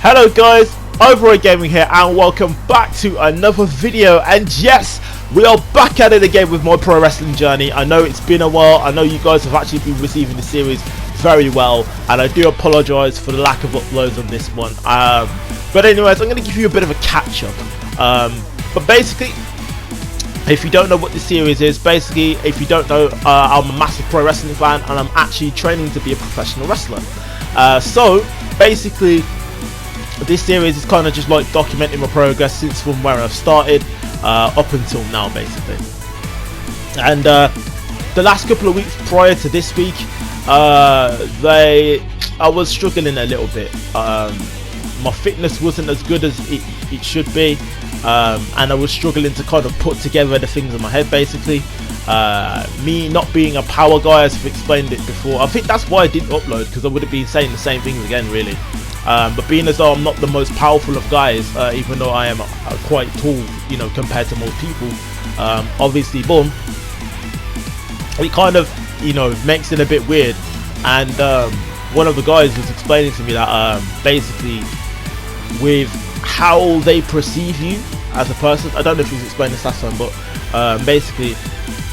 Hello guys, Overall Gaming here and welcome back to another video. And yes, we are back at it again with my pro wrestling journey. I know it's been a while. I know you guys have actually been receiving the series very well, and I do apologize for the lack of uploads on this one. But anyways, I'm going to give you a bit of a catch up. But basically, if you don't know what this series is, basically, if you don't know, I'm a massive pro wrestling fan and I'm actually training to be a professional wrestler. So basically, this series is kind of just like documenting my progress since from where I've started up until now, basically. And the last couple of weeks prior to this week, I was struggling a little bit. My fitness wasn't as good as it should be, and I was struggling to kind of put together the things in my head, basically. Me not being a power guy, as I've explained it before, I think that's why I didn't upload, because I would have been saying the same things again, really. But being as though I'm not the most powerful of guys, even though I am quite tall, you know, compared to most people, obviously, boom, it kind of, you know, makes it a bit weird. And one of the guys was explaining to me that basically with how they perceive you as a person, I don't know if he was explaining this last time, but basically,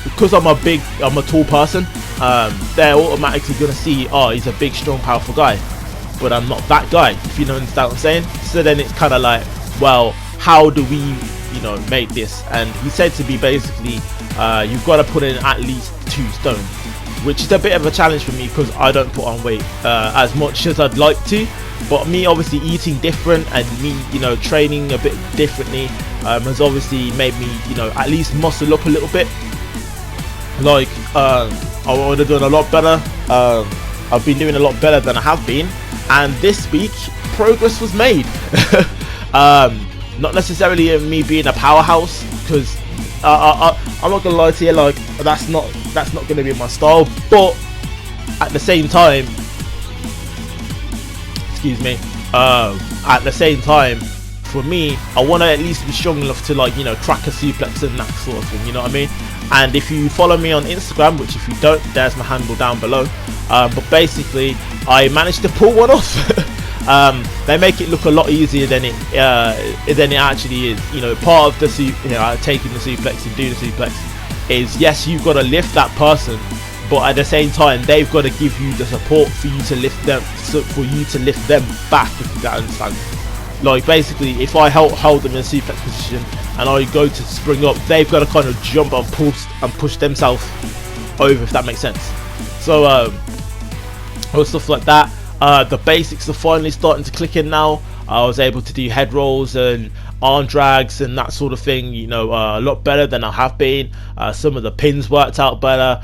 because I'm a tall person, they're automatically gonna see, oh, he's a big, strong, powerful guy. But I'm not that guy, if you understand what I'm saying. So then it's kind of like, well, how do we, you know, make this? And he said to me, basically, you've got to put in at least 2 stone, which is a bit of a challenge for me because I don't put on weight as much as I'd like to. But me obviously eating different and me, you know, training a bit differently has obviously made me, you know, at least muscle up a little bit. Like, I would have done a lot better. I've been doing a lot better than I have been. And this week, progress was made. Not necessarily in me being a powerhouse, because I'm not gonna lie to you, like that's not gonna be my style. But at the same time, excuse me, at the same time, for me, I want to at least be strong enough to, like, you know, crack a suplex and that sort of thing. You know what I mean? And if you follow me on Instagram, which if you don't, there's my handle down below. But basically, I managed to pull one off. They make it look a lot easier than it actually is. You know, part of the taking the suplex and doing the suplex is, yes, you've got to lift that person, but at the same time, they've got to give you the support for you to lift them, back. If you don't understand. Like, basically, if I hold them in a suplex position and I go to spring up, they've got to kind of jump and push themselves over, if that makes sense. So or stuff like that. The basics are finally starting to click in now. I was able to do head rolls and arm drags and that sort of thing, you know, a lot better than I have been. Some of the pins worked out better.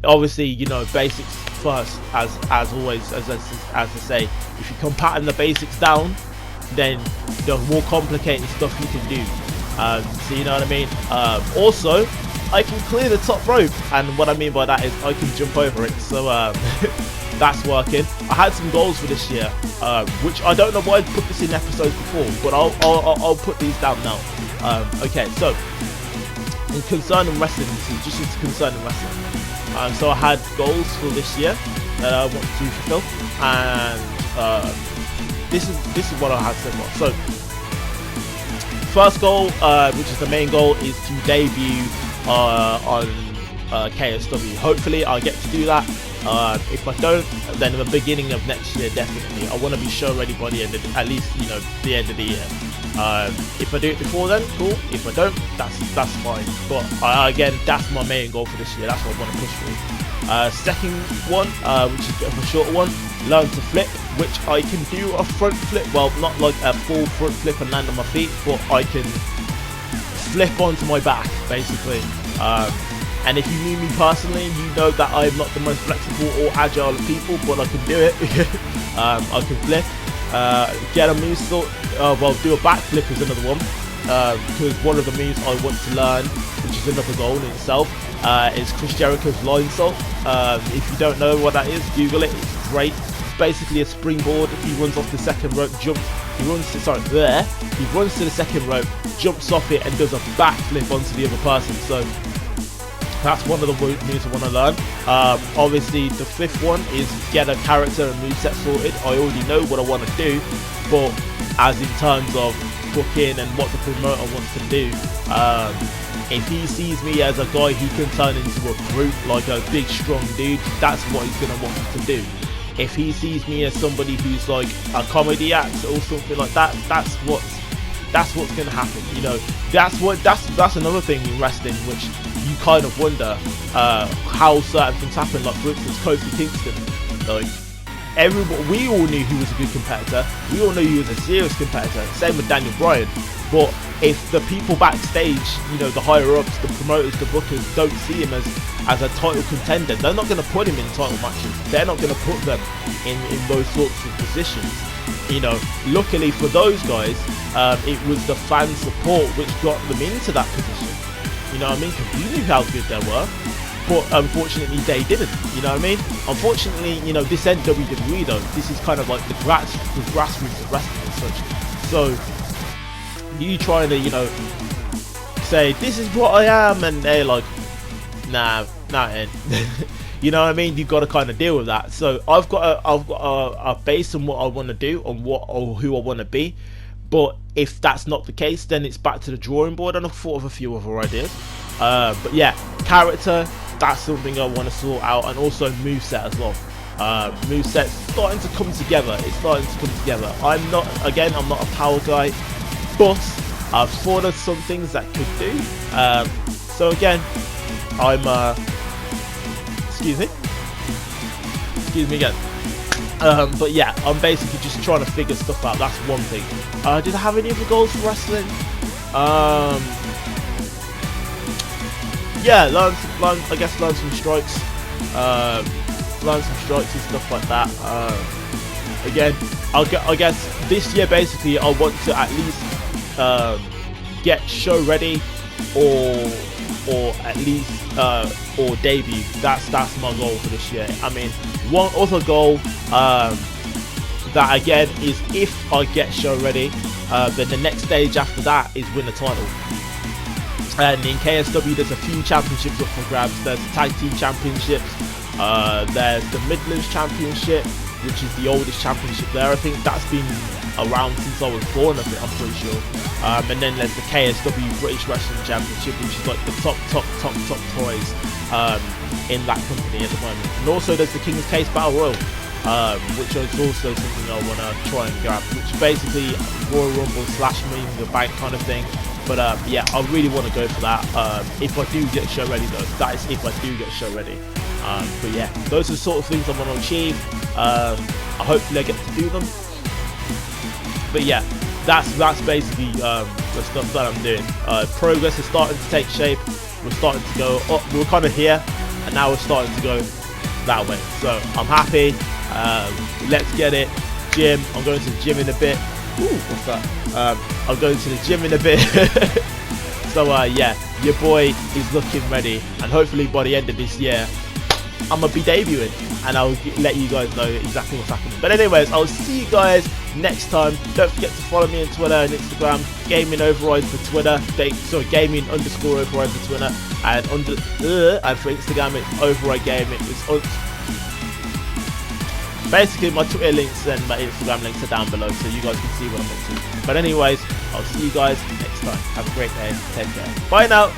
Obviously, you know, basics first, as always, as I say. If you can pattern the basics down, then the more complicated stuff you can do. So you know what I mean. Also, I can clear the top rope, and what I mean by that is I can jump over it. So that's working. I had some goals for this year, which I don't know why I put this in episodes before, but I'll put these down now. Okay, so concerning wrestling, this is just concerning wrestling. So I had goals for this year that I want to fulfill, and this is what I have so far. So first goal, which is the main goal, is to debut on KSW. Hopefully I get to do that. If I don't, then in the beginning of next year, definitely. I want to be show ready by the end of at least, you know, the end of the year. If I do it before then, cool. If I don't, that's fine. But again, that's my main goal for this year. That's what I want to push for. Second one, which is a bit of a shorter one, learn to flip, which I can do a front flip. Well, not like a full front flip and land on my feet, but I can flip onto my back, basically. And if you knew me personally, you know that I'm not the most flexible or agile of people, but I can do it. I can flip, get a move sort. Well, do a backflip is another one, because one of the moves I want to learn, which is another goal in itself, is Chris Jericho's line salt. If you don't know what that is, Google it. It's great. It's basically a springboard. He runs off the second rope, jumps. He runs to the second rope, jumps off it, and does a backflip onto the other person. So that's one of the moves I want to learn. Obviously, the fifth one is get a character and moveset sorted. I already know what I want to do, but as in terms of booking and what the promoter wants to do, if he sees me as a guy he can turn into a brute, like a big strong dude, that's what he's gonna want me to do. If he sees me as somebody who's like a comedy act or something like that, that's what's gonna happen. You know, that's another thing in wrestling which you kind of wonder how certain things happen. Like for instance, Kofi Kingston, like we all knew he was a good competitor. We all knew he was a serious competitor. Same with Daniel Bryan. But if the people backstage, you know, the higher ups, the promoters, the bookers, don't see him as a title contender, they're not going to put him in title matches. They're not going to put them in those sorts of positions. You know, luckily for those guys, it was the fan support which got them into that position. You know what I mean? Because we knew how good they were. But unfortunately they didn't, you know what I mean? Unfortunately, you know, this ain't WWE though. This is kind of like the grassroots of wrestling and such. So you trying to, you know, say this is what I am, and they're like, nah, ain't. You know what I mean? You've got to kind of deal with that. So I've got a base on what I want to do, on what or who I want to be. But if that's not the case, then it's back to the drawing board, and I've thought of a few other ideas. But yeah, character, that's something I want to sort out, and also moveset as well. Moveset's starting to come together. It's starting to come together. I'm not a power guy, but I've thought of some things that could do. So again, I'm excuse me again. But yeah, I'm basically just trying to figure stuff out. That's one thing. Did I have any other goals for wrestling? Yeah, learn some strikes. Learn some strikes and stuff like that. Again, I guess this year basically I want to at least get show ready or at least or debut. That's my goal for this year. I mean, one other goal that again is if I get show ready, then the next stage after that is win a title. And in KSW there's a few championships up for grabs. There's the tag team championships, there's the Midlands championship, which is the oldest championship there. I think that's been around since I was born, I'm pretty sure. And then there's the KSW British Wrestling Championship, which is like the top toys in that company at the moment. And also there's the King's Case Battle Royal, which is also something I want to try and grab, which is basically Royal Rumble / Money in the Bank kind of thing. But yeah, I really want to go for that. If I do get show ready though, that is if I do get show ready. But yeah, those are the sort of things I want to achieve. Hopefully I get to do them. But yeah, that's basically the stuff that I'm doing. Progress is starting to take shape. We're starting to go up. We were kind of here, and now we're starting to go that way. So I'm happy. Let's get it. Gym. I'm going to the gym in a bit. Ooh, what's that? I'm going to the gym in a bit. So yeah, your boy is looking ready, and hopefully by the end of this year I'm gonna be debuting, and I'll let you guys know exactly what's happening. But anyways, I'll see you guys next time. Don't forget to follow me on Twitter and Instagram, Gaming Override for Twitter, Gaming _ Override for Twitter, and for Instagram it's Override Gaming. Basically my Twitter links and my Instagram links are down below, so you guys can see what I'm up to. But anyways, I'll see you guys next time. Have a great day. Take care. Bye now.